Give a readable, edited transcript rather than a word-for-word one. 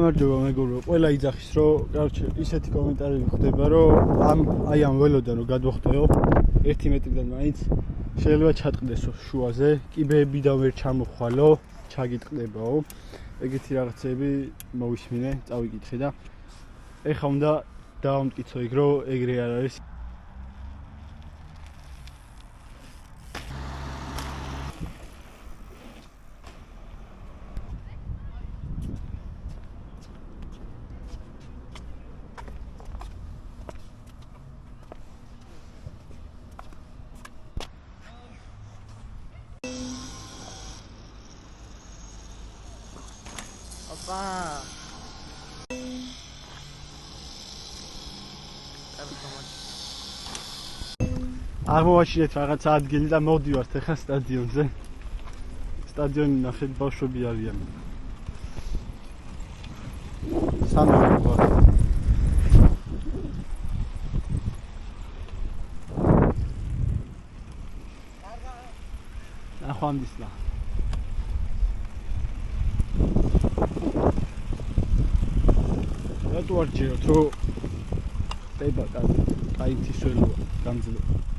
გამარჯობა მეგობრო, ყველა იძახის რომ კარჩე ისეთი კომენტარები ხდება რომ ამ ველოდან რომ გადვახტეო 1 მეტრიდან მაინც შეიძლება ჩატყდესო შუაზე, კიბეებიდან ვერ ჩამოხვალო, ჩაგიტყდებაო. ეგეთი რაღაცები მოვისმინე, წავიკითხე და ეხლა უნდა დავამტკიცო იქ რომ ეგრე არ არის. აღმოვაჩინეთ რაღაც ადგილი და მოვდივართ ახლა სტადიონზე. სტადიონი ნახეთ ბავშვები არიან. სამეურნეო. ნახვამდისლა. რატო არ ჯეროთ რომ ტება კაი თისველოა გამძლე.